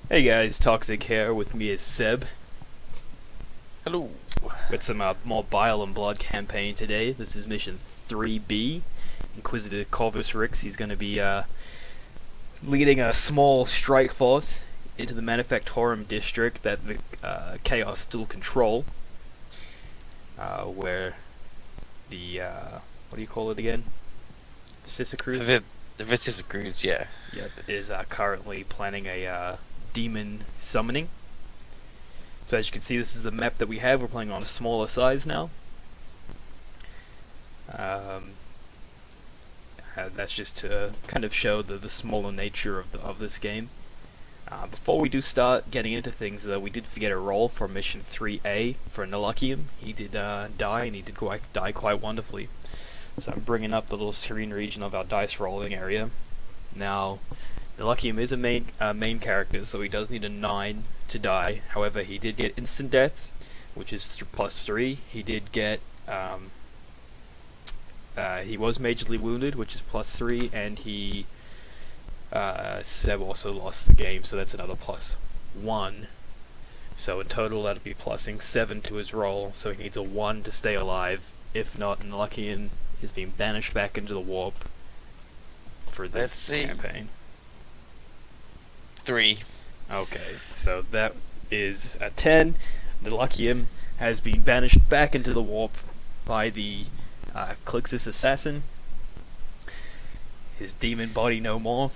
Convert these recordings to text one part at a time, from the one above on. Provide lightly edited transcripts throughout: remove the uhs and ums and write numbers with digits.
Hey guys, Toxic here. With me is Seb. Hello. With some more Bile and Blood campaign today. This is mission 3B. Inquisitor Corvus Rix. He's going to be leading a small strike force into the Manufactorum district that the Chaos still control. Where the what do you call it again? Viccicrudes? The Viccicrudes, yeah. Yep, is currently planning a demon summoning. So as you can see, this is the map that we have. We're playing on a smaller size now. That's just to kind of show the smaller nature of this game. Before we do start getting into things, though, we did forget a roll for mission 3A for Nurgle. He did die, and he did die quite wonderfully. So I'm bringing up the little screen region of our dice rolling area. Now, Nurgle is a main character, so he does need a 9 to die. However, he did get instant death, which is +3. He did get he was majorly wounded, which is +3, and he Seb also lost the game, so that's another +1. So in total, that'll be plussing 7 to his roll. So he needs a 1 to stay alive. If not, Nurgle is being banished back into the warp for this campaign. 3. Okay, so that is a 10. Nurgle has been banished back into the warp by the Clixus assassin. His demon body no more.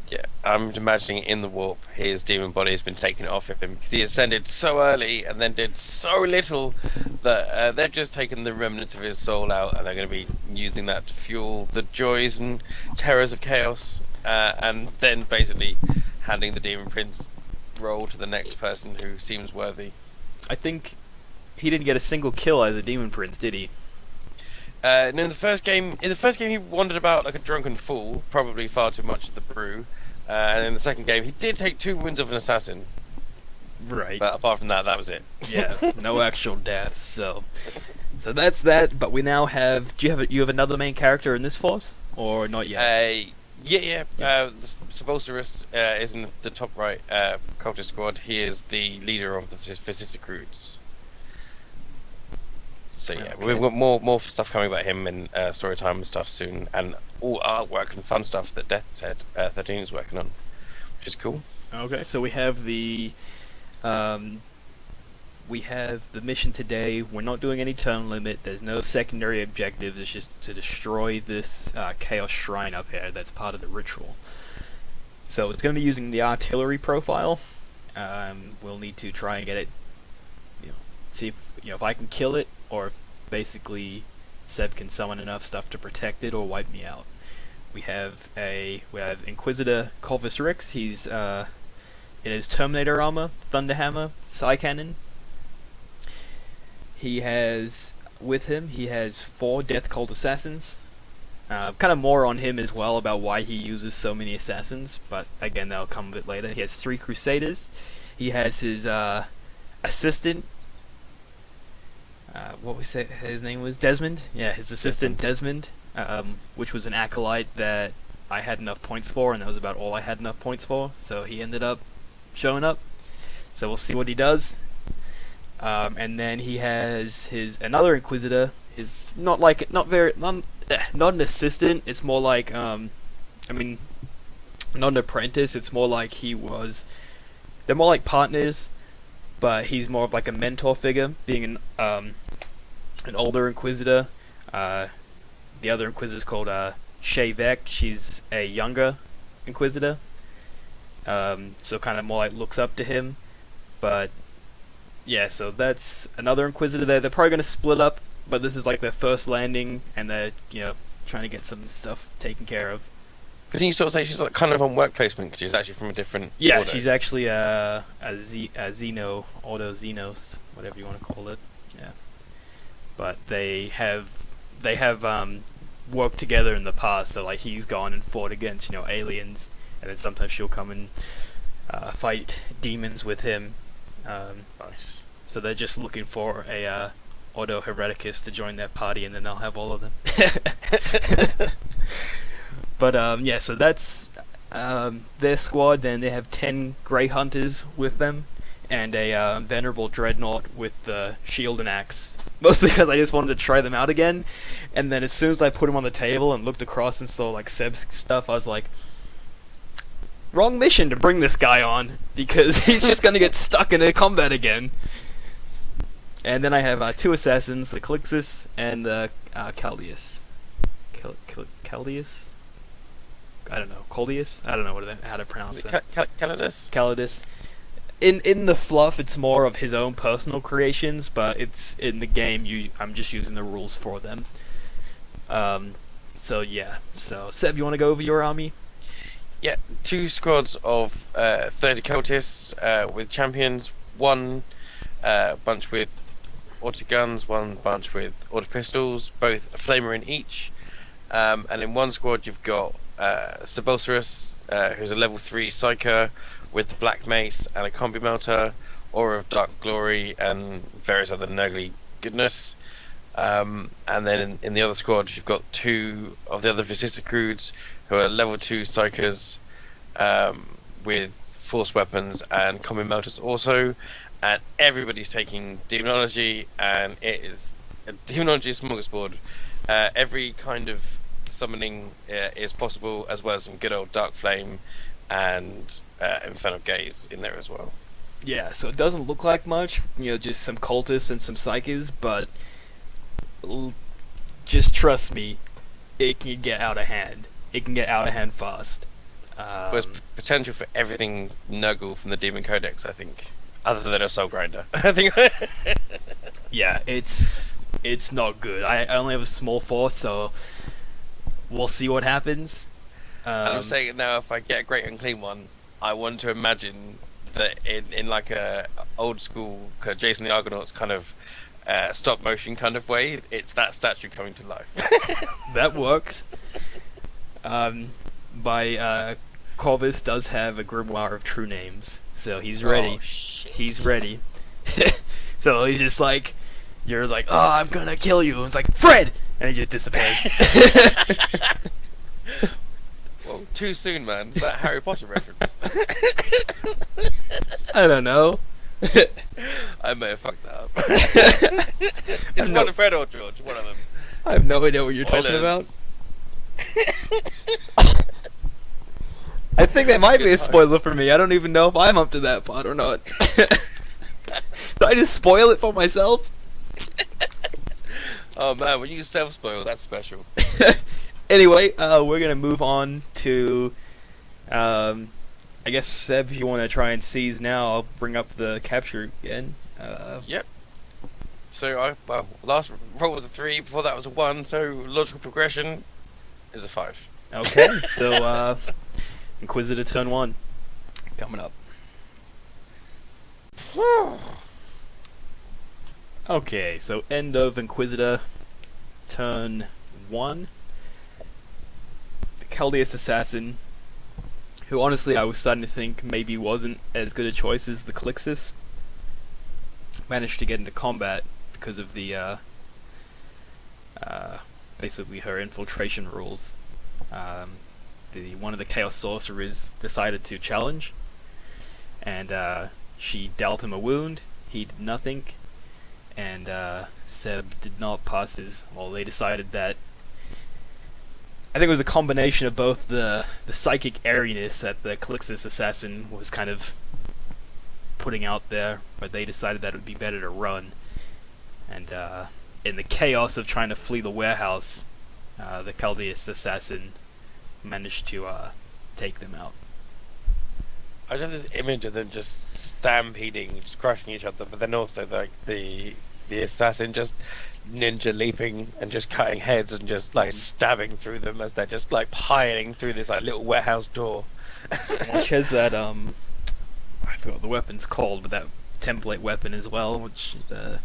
Yeah, I'm imagining in the warp, his demon body has been taken off of him because he ascended so early and then did so little that they've just taken the remnants of his soul out, and they're going to be using that to fuel the joys and terrors of chaos, and then basically handing the demon prince role to the next person who seems worthy. I think he didn't get a single kill as a demon prince, did he? No, in the first game, he wandered about like a drunken fool, probably far too much of the brew. And in the second game, he did take 2 wounds of an assassin. Right. But apart from that, that was it. Yeah, no actual deaths. So that's that. But we now have. Do you have another main character in this force, or not yet? Yeah. Sepulturus is in the top right cultist squad. He is the leader of the Viccicrudes. So yeah, Okay. we've got more stuff coming about him in story time and stuff soon, and all artwork and fun stuff that Death's Head 13 is working on, which is cool. Okay, so we have the mission today. We're not doing any turn limit. There's no secondary objectives. It's just to destroy this chaos shrine up here. That's part of the ritual. So it's going to be using the artillery profile. We'll need to try and get it. See if I can kill it, or if basically Seb can summon enough stuff to protect it or wipe me out. We have Inquisitor Corvus Rix. He's in his Terminator armor, Thunderhammer, Psy Cannon. He has 4 Death Cult assassins. Kind of more on him as well about why he uses so many assassins, but again, that'll come a bit later. He has 3 Crusaders. He has his assistant. What we say his name was? Desmond? Yeah, his assistant Desmond, which was an acolyte that I had enough points for, and that was about all I had enough points for, so he ended up showing up. So we'll see what he does. And then he has another Inquisitor. Is not an assistant, it's more like, not an apprentice, it's more like they're more like partners, but he's more of like a mentor figure, being an older Inquisitor. The other Inquisitor's called Shavek. She's a younger Inquisitor, so kind of more like looks up to him. But yeah, so that's another Inquisitor there. They're probably going to split up, but this is like their first landing, and they're trying to get some stuff taken care of. But you sort of say she's like kind of on work placement because she's actually from a different order. She's actually a Xeno, Auto Xenos, whatever you want to call it. Yeah, but they have worked together in the past. So like he's gone and fought against aliens, and then sometimes she'll come and fight demons with him. Nice. So they're just looking for a Auto Hereticus to join their party, and then they'll have all of them. But yeah, so that's their squad, then they have 10 Grey Hunters with them, and a Venerable Dreadnought with the shield and axe. Mostly because I just wanted to try them out again, and then as soon as I put them on the table and looked across and saw like Seb's stuff, I was like, wrong mission to bring this guy on, because he's just gonna get stuck in a combat again. And then I have 2 assassins, the Calixis and the Caldeus. Caldeus? I don't know. Caldeus? I don't know how to pronounce that. Calidus. In the fluff, it's more of his own personal creations, but it's in the game. I'm just using the rules for them. So yeah. So Seb, you want to go over your army? Yeah, 2 squads of 30 cultists with champions, 1 bunch with auto guns, 1 bunch with auto pistols, both a flamer in each. And in 1 squad you've got Sebulcerus, who's a level 3 psyker with the black mace and a combi melter, Aura of Dark Glory, and various other Nurgle goodness. And then in the other squad you've got 2 of the other Viccicrudes, who are level 2 psychers with force weapons and combi melters also. And everybody's taking demonology, and it is a demonology smorgasbord. Every kind of summoning is possible, as well as some good old Dark Flame and Infernal Gaze in there as well. Yeah, so it doesn't look like much, just some cultists and some psyches, but just trust me, it can get out of hand. It can get out of hand fast. There's potential for everything Nurgle from the Demon Codex, I think, other than a Soul Grinder. I think. Yeah, it's not good. I only have a small force, so we'll see what happens. And I'm saying it now, if I get a Great Unclean one, I want to imagine that in like a old school kind of Jason the Argonauts kind of stop motion kind of way, it's that statue coming to life. That works. Corvus does have a grimoire of true names, so he's ready. Oh, shit. He's ready. So he's just like, you're like, oh, I'm gonna kill you. And it's like, Fred! And he just disappears. Well, too soon, man. Is that a Harry Potter reference? I don't know. I may have fucked that up. It's not Fred or George, one of them. I have no idea what you're talking about. I think that might be a spoiler for me. I don't even know if I'm up to that part or not. Did I just spoil it for myself? Oh man, when you self-spoil, that's special. Anyway, we're gonna move on to, I guess, Seb, if you want to try and seize now, I'll bring up the capture again. Yep. So, last roll was a 3, before that was a 1, so logical progression is a 5. Okay, so, Inquisitor turn 1, coming up. Okay, so end of Inquisitor turn 1. The Caldeus Assassin, who honestly I was starting to think maybe wasn't as good a choice as the Calixis, managed to get into combat because of the basically her infiltration rules. One of the Chaos Sorcerers decided to challenge, and she dealt him a wound. He did nothing, and Seb did not pass his. Well, they decided that. I think it was a combination of both the psychic airiness that the Calixis Assassin was kind of putting out there, but they decided that it would be better to run. And in the chaos of trying to flee the warehouse, the Caldeus Assassin managed to take them out. I have this image of them just stampeding, just crushing each other, but then also like the assassin just ninja leaping and just cutting heads and just like stabbing through them as they're just like piling through this like little warehouse door. Which has that I forgot what the weapon's called, but that template weapon as well, which the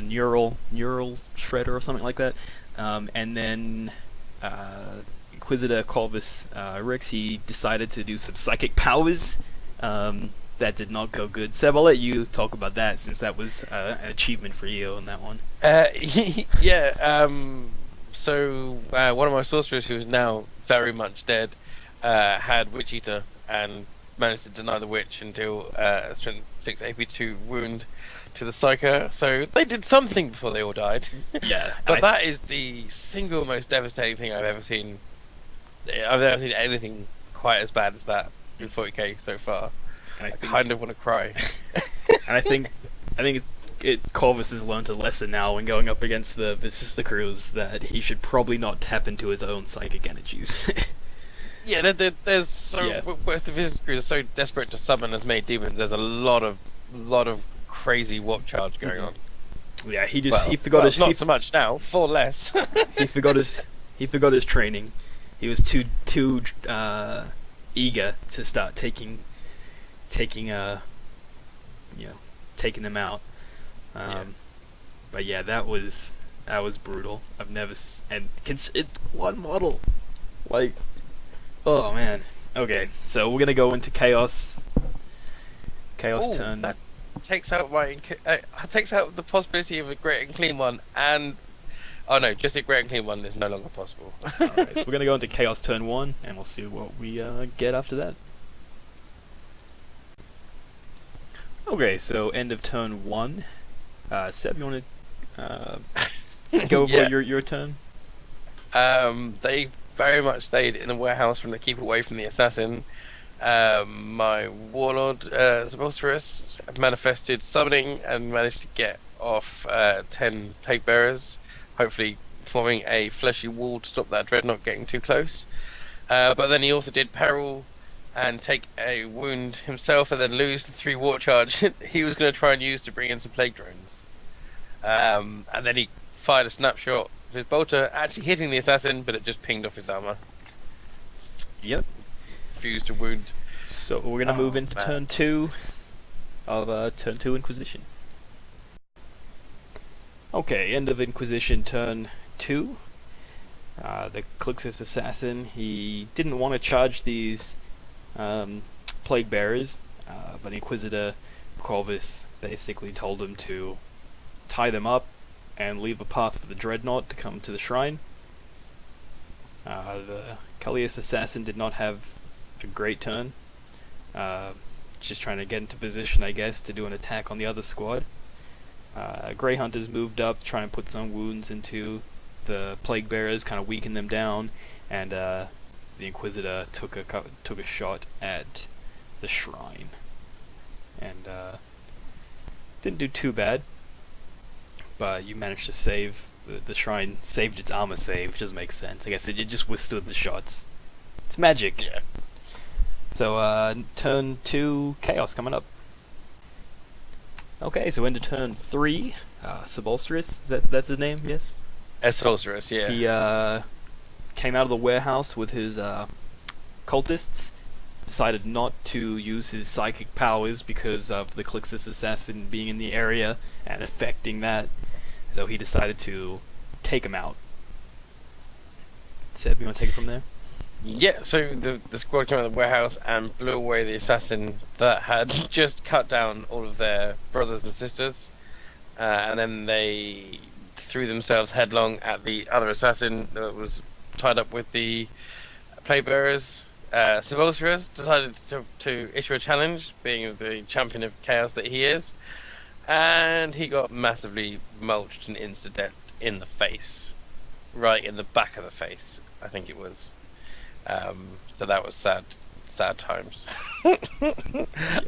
neural shredder or something like that. And then Inquisitor Corvus Rex, he decided to do some psychic powers. That did not go good. Seb, I'll let you talk about that, since that was an achievement for you on that one. Yeah. So one of my sorcerers, who is now very much dead, had Witch Eater and managed to deny the witch until strength 6 AP2 wound to the Psyker. So they did something before they all died. Yeah, But that is the single most devastating thing I've ever seen. I've never seen anything quite as bad as that in 40k so far. I kind of want to cry. And I think Corvus has learned a lesson now when going up against the Viccicrudes that he should probably not tap into his own psychic energies. Yeah, there's so whereas the Viccicrudes are so desperate to summon as many demons. There's a lot of crazy warp charge going on. Yeah, he forgot his not so much now, 4 less. he forgot his training. He was too eager to start taking them out. But yeah, that was brutal. I've never it's one model, like, oh man. Okay, so we're gonna go into chaos. Chaos turn. That takes out takes out the possibility of a great and clean one, and oh no, just a great and clean one is no longer possible. Alright, so we're gonna go into chaos turn 1, and we'll see what we get after that. Okay, so end of turn 1. Seb, you want to go over your turn? They very much stayed in the warehouse to keep away from the assassin. My warlord, Zabulcerus, manifested summoning and managed to get off 10 plague bearers, hopefully forming a fleshy wall to stop that dreadnought getting too close. But then he also did peril and take a wound himself, and then lose the 3 war charge he was going to try and use to bring in some plague drones. And then he fired a snapshot of his bolter, actually hitting the assassin, but it just pinged off his armor. Yep. Fused a wound. So we're going to move into turn 2 of turn 2 Inquisition. Okay, end of Inquisition turn 2. The Clixus assassin, he didn't want to charge these plague bearers, but the Inquisitor Corvus basically told him to tie them up and leave a path for the dreadnought to come to the shrine. The Cullius assassin did not have a great turn, just trying to get into position, I guess, to do an attack on the other squad. Grey Hunters moved up, trying to put some wounds into the plague bearers, kind of weaken them down, and the Inquisitor took a shot at the shrine, and didn't do too bad. But you managed to save the shrine. Saved its armor save, which doesn't make sense. I guess it just withstood the shots. It's magic. Yeah. So turn 2 chaos coming up. Okay, so into turn 3, Zabulcerus. That's his name? Yes. Zabulcerus, yeah. He came out of the warehouse with his cultists, decided not to use his psychic powers because of the Clixus assassin being in the area and affecting that, so he decided to take him out. Seb, you want to take it from there? Yeah, so the squad came out of the warehouse and blew away the assassin that had just cut down all of their brothers and sisters, and then they threw themselves headlong at the other assassin that was tied up with the plague bearers. Zabulcerus decided to issue a challenge, being the champion of chaos that he is, and he got massively mulched and insta-death in the face, right in the back of the face, I think it was. So that was sad times.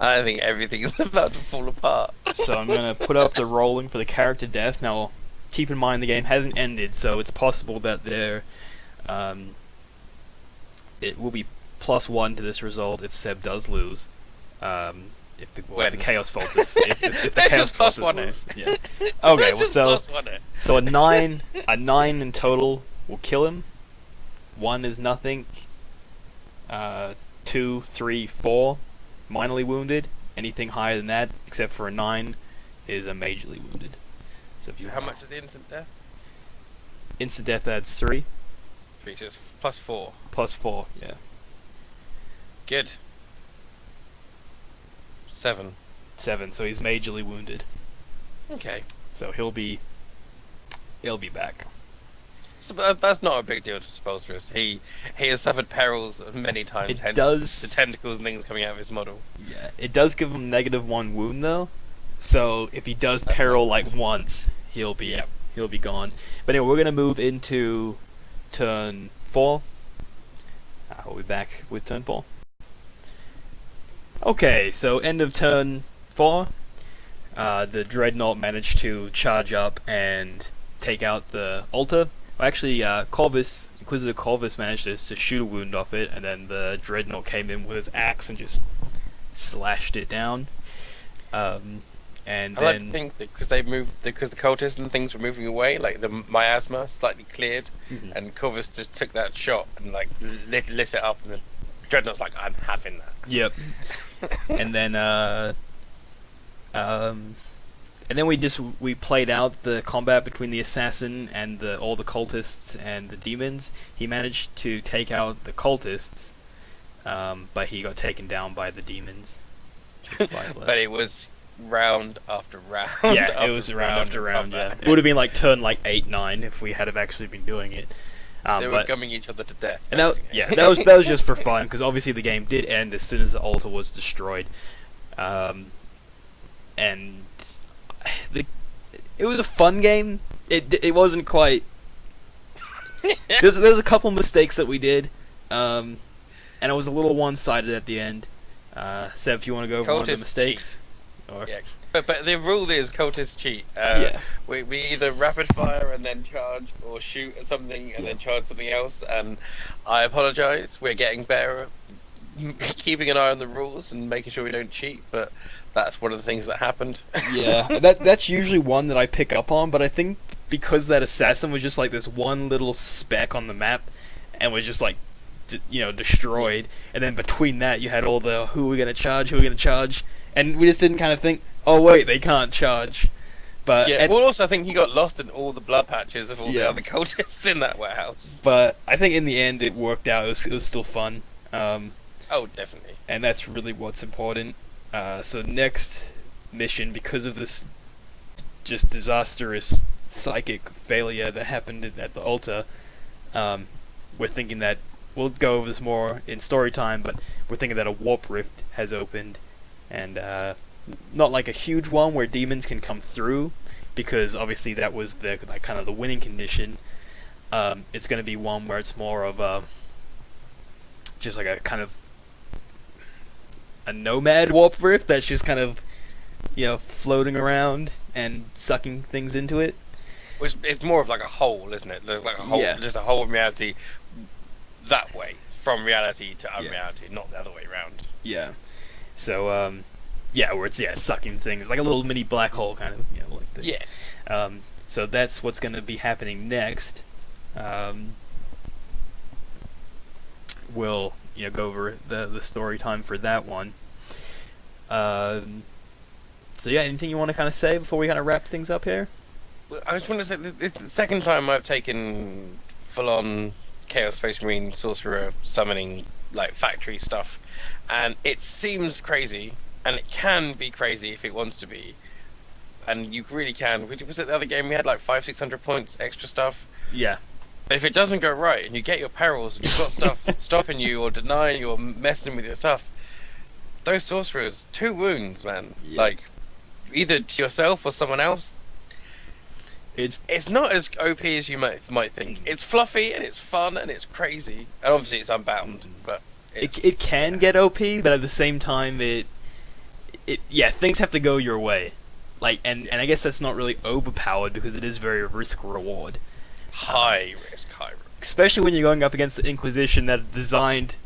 I think everything is about to fall apart. So I'm going to put up the rolling for the character death. Now, keep in mind the game hasn't ended, so it's possible that it will be +1 to this result if Seb does lose. If the chaos fault is if the chaos fault is lose. Yeah. Okay, well, so a 9 in total will kill him. 1 is nothing. 2, 3, 4 minorly wounded. Anything higher than that, except for a 9, is a majorly wounded. So how much is the instant death? Instant death adds 3. 3, so it's +4. +4, yeah. Good. 7. 7, so he's majorly wounded. Okay. So he'll be back. That's not a big deal to Spolstrus. He has suffered perils many times. It hence does. the tentacles and things coming out of his model. Yeah, it does give him -1 wound though. So if he does That's peril not like once, he'll be Yep. he'll be gone. But anyway, we're gonna move into turn 4. We'll be back with turn 4. Okay, so end of turn 4. The Dreadnought managed to charge up and take out the altar. Well, actually, Inquisitor Corvus managed to shoot a wound off it, and then the Dreadnought came in with his axe and just slashed it down. And I like to think that because the cultists and things were moving away, like the miasma slightly cleared, and Corvus just took that shot and like lit it up, and the Dreadnought's like, I'm having that. Yep. And then we played out the combat between the assassin and all the cultists and the demons. He managed to take out the cultists, but he got taken down by the demons. But it was round after round. Yeah, it was round after round. Yeah, it would have been like turn 8, 9 if we had have actually been doing it. They were gumming each other to death. And that was just for fun, because obviously the game did end as soon as the altar was destroyed. And it was a fun game. It wasn't quite. There's a couple mistakes that we did, and it was a little one-sided at the end. Seb, if you want to go over one of the mistakes. Yeah, but the rule is cultists cheat. We either rapid fire and then charge, or shoot at something and then charge something else. And I apologise. We're getting better at keeping an eye on the rules and making sure we don't cheat. But that's one of the things that happened. Yeah, that's usually one that I pick up on. But I think because that assassin was just like this one little speck on the map, and was just like, destroyed. And then between that, you had all the who are we gonna charge, and we just didn't kind of think, oh wait, they can't charge. But well, also I think he got lost in all the blood patches of all the other cultists in that warehouse. But I think in the end it worked out. It was still fun. Oh, definitely. And that's really what's important. So next mission, because of this just disastrous psychic failure that happened at the altar, we're thinking that we'll go over this more in story time, but we're thinking that a warp rift has opened, and not like a huge one where demons can come through, because obviously that was the kind of the winning condition. It's going to be one where it's more of just like a kind of a nomad warp rift that's just kind of floating around and sucking things into it. It's more of like a hole, isn't it? Like a hole, just a hole in reality that way, from reality to unreality, not the other way around. Yeah. So where it's sucking things like a little mini black hole kind of like that. Yeah. So that's what's going to be happening next. We'll go over the story time for that one. So anything you want to kind of say before we kind of wrap things up here? Well, I just want to say the second time I've taken full-on Chaos Space Marine sorcerer summoning like factory stuff, and it seems crazy, and it can be crazy if it wants to be, and you really can. Was it the other game we had like 500-600 points extra stuff? Yeah. But if it doesn't go right, and you get your perils, and you've got stuff stopping you or denying you or messing with your stuff, those sorcerers, 2 wounds, man. Yeah. Like, either to yourself or someone else. It's not as OP as you might think. It's fluffy and it's fun and it's crazy, and obviously it's unbound. But it can get OP, but at the same time, things have to go your way. Like, and I guess that's not really overpowered because it is very risk reward. High risk. Especially when you're going up against the Inquisition that are designed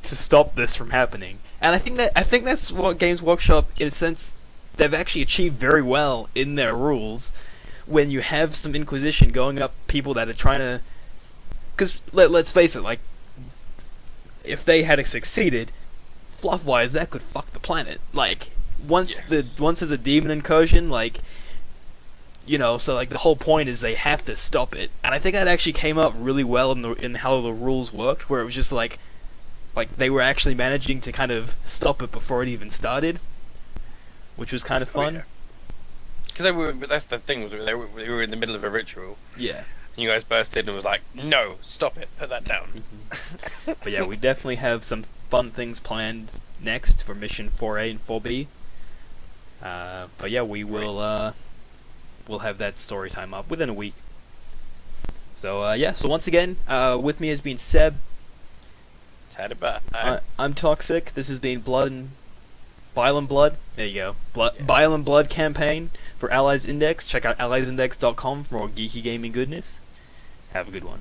to stop this from happening. And I think that's what Games Workshop, in a sense, they've actually achieved very well in their rules. When you have some Inquisition going up people that are trying to... Because, let's face it, like, if they had succeeded, fluff-wise, that could fuck the planet. Like, once there's a demon incursion, like... so like the whole point is they have to stop it, and I think that actually came up really well in how the rules worked, where it was just like they were actually managing to kind of stop it before it even started, which was kind of fun. Because that's the thing, they were in the middle of a ritual. Yeah. And you guys burst in and was like, no, stop it, put that down. But yeah, we definitely have some fun things planned next for mission 4A and 4B. But yeah, we will we'll have that story time up within a week. So yeah, so once again, with me has been Seb. I'm Toxic. This has been Bile and Blood. There you go. Bile and Blood campaign for Allies Index. Check out alliesindex.com for more geeky gaming goodness. Have a good one.